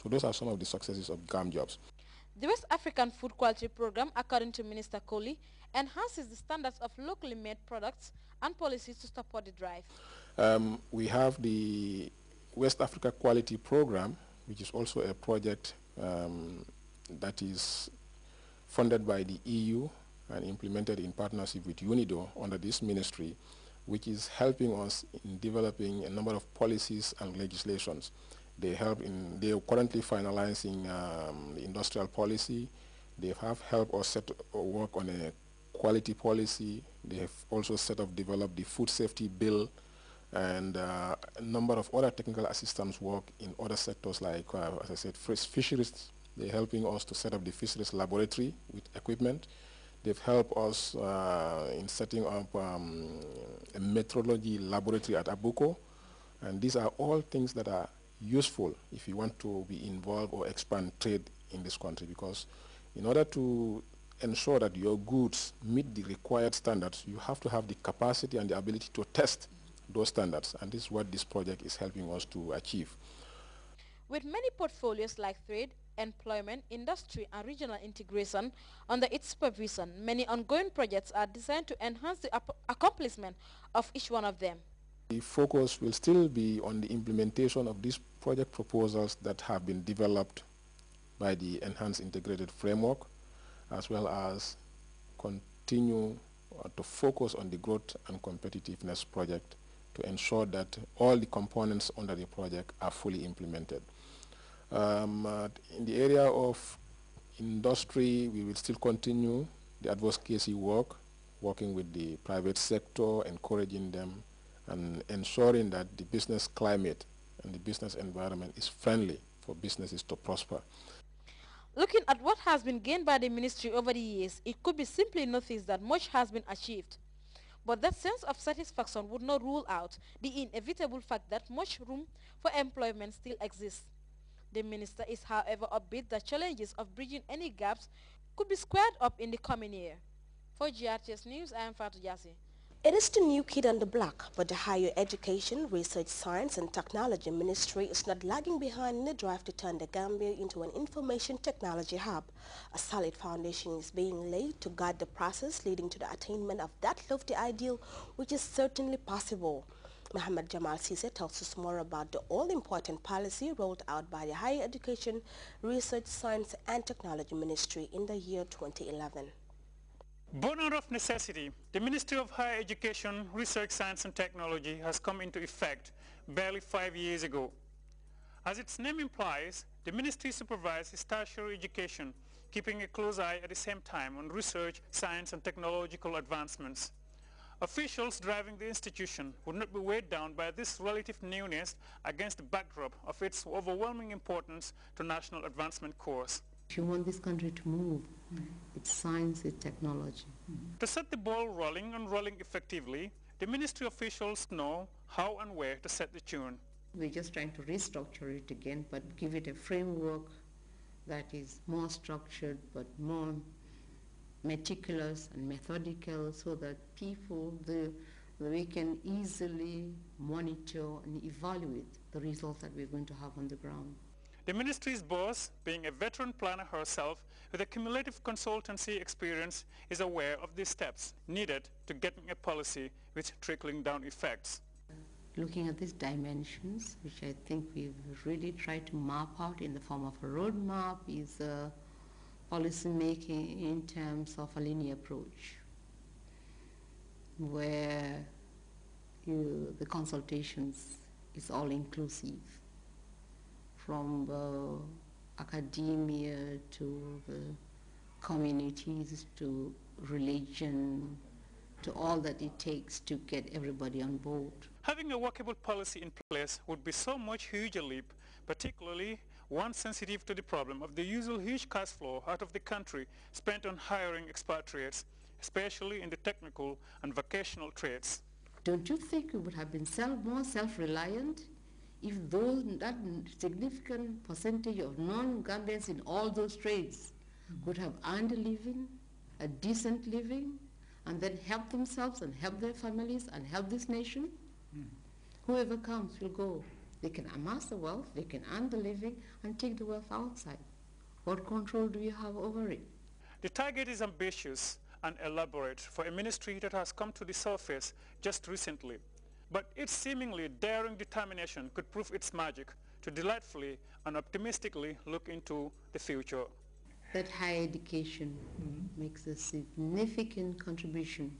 So those are some of the successes of GAM jobs. The West African Food Quality Program, according to Minister Kohli, enhances the standards of locally made products and policies to support the drive. We have the West Africa Quality Program, which is also a project that is funded by the EU and implemented in partnership with UNIDO under this ministry, which is helping us in developing a number of policies and legislations. They are currently finalizing the industrial policy. They have helped us work on a quality policy. They have also developed the food safety bill and a number of other technical assistance work in other sectors like, as I said, fisheries. They're helping us to set up the fisheries laboratory with equipment. They've helped us in setting up a metrology laboratory at Abuko. And these are all things that are useful if you want to be involved or expand trade in this country, because in order to ensure that your goods meet the required standards, you have to have the capacity and the ability to test those standards, and this is what this project is helping us to achieve. With many portfolios like trade, employment, industry and regional integration under its supervision, many ongoing projects are designed to enhance the accomplishment of each one of them. The focus will still be on the implementation of these project proposals that have been developed by the Enhanced Integrated Framework, as well as continue to focus on the Growth and Competitiveness project to ensure that all the components under the project are fully implemented. In the area of industry, we will still continue the advocacy work, working with the private sector, encouraging them, and ensuring that the business climate and the business environment is friendly for businesses to prosper. Looking at what has been gained by the ministry over the years, it could be simply noticed that much has been achieved. But that sense of satisfaction would not rule out the inevitable fact that much room for employment still exists. The minister is, however, upbeat that challenges of bridging any gaps could be squared up in the coming year. For Grts News, I am Fatou Jassi. It is the new kid on the block, but the Higher Education, Research, Science and Technology Ministry is not lagging behind in the drive to turn the Gambia into an information technology hub. A solid foundation is being laid to guide the process leading to the attainment of that lofty ideal, which is certainly possible. Mohammed Jamal Sise tells us more about the all-important policy rolled out by the Higher Education, Research, Science and Technology Ministry in the year 2011. Born out of necessity, the Ministry of Higher Education, Research, Science and Technology has come into effect barely 5 years ago. As its name implies, the ministry supervises tertiary education, keeping a close eye at the same time on research, science and technological advancements. Officials driving the institution would not be weighed down by this relative newness against the backdrop of its overwhelming importance to national advancement course. If you want this country to move, it's science, it's technology. To set the ball rolling and rolling effectively, the ministry officials know how and where to set the tune. We're just trying to restructure it again, but give it a framework that is more structured, but more meticulous and methodical, so that we can easily monitor and evaluate the results that we're going to have on the ground. The ministry's boss, being a veteran planner herself with a cumulative consultancy experience, is aware of the steps needed to getting a policy with trickling down effects. Looking at these dimensions, which I think we've really tried to map out in the form of a roadmap, is policy making in terms of a linear approach, where the consultations is all inclusive, from academia to the communities to religion, to all that it takes to get everybody on board. Having a workable policy in place would be so much huge a leap, particularly one sensitive to the problem of the usual huge cash flow out of the country spent on hiring expatriates, especially in the technical and vocational trades. Don't you think we would have been more self-reliant if that significant percentage of non-Gambians in all those trades would have earned a living, a decent living, and then help themselves and help their families and help this nation? Whoever comes will go. They can amass the wealth, they can earn the living, and take the wealth outside. What control do you have over it? The target is ambitious and elaborate for a ministry that has come to the surface just recently. But its seemingly daring determination could prove its magic to delightfully and optimistically look into the future. That higher education makes a significant contribution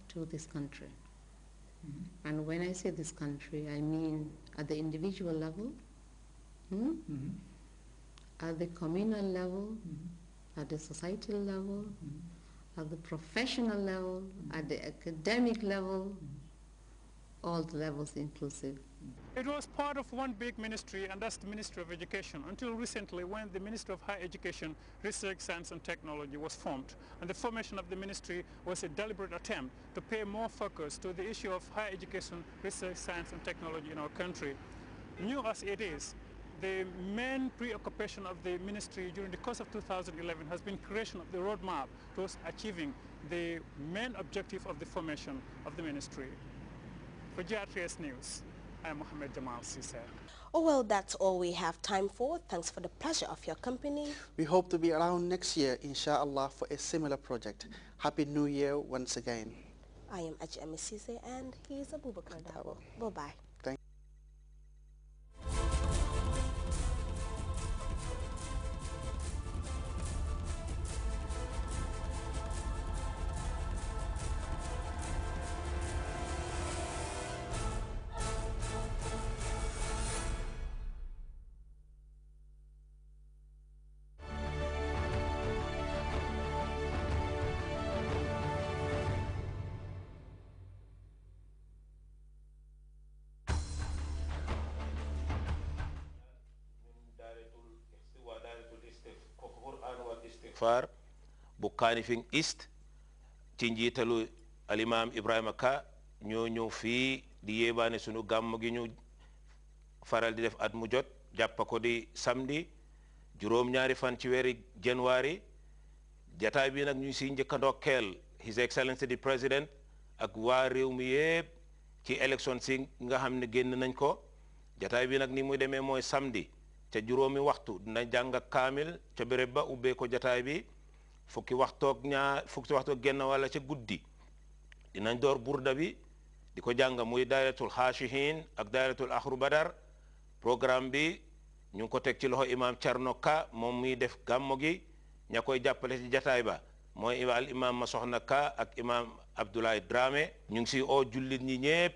to this country. And when I say this country, I mean at the individual level, at the communal level, at the societal level, at the professional level, at the academic level, all the levels inclusive. It was part of one big ministry, and that's the Ministry of Education, until recently when the Ministry of Higher Education, Research, Science and Technology was formed. And the formation of the ministry was a deliberate attempt to pay more focus to the issue of higher education, research, science and technology in our country. New as it is, the main preoccupation of the ministry during the course of 2011 has been creation of the roadmap towards achieving the main objective of the formation of the ministry. For Grts News, I am Mohammed Jamal Sise. Oh, well, that's all we have time for. Thanks for the pleasure of your company. We hope to be around next year, inshallah, for a similar project. Happy New Year once again. I am Ajami Sise and he is Abubakar Dabo. Bye-bye. far bu Kanifing East ci njiitalu alimam Ibrahima Ka ñoo ñëw fii di yéebaane sunu gàmm gi ñu faral di def at mu jot jàppa ko di samedi juróom-ñaari fan ci weeri January jataay bi nag ñu si njëkk a ndokkeel His Excellency the President ak waa réew mi yépp ci élection si nga xam ne génn nañ ko jataay bi nag ni muy demee mooy samedi ca juróomi waxtu dina jàng kaamil ca béréb ba ubbee ko jataay bi fukki waxtoog genn wala ca guddi dinañ door burda bi di ko jàng muy daayratul xaashihin ak daayratul axru badar programme bi ñu ngi ko teg ci loxo imam Thierno Ka moom muy def gàmmo gi ña koy jàppale ci jataay ba mooy al imam Masoxna Ka ak imam Abdoulaye Dramé ñu ngi si oo jullit ñi ñépp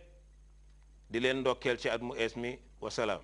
di leen ndokkeel ci at mu ees mi wasalaam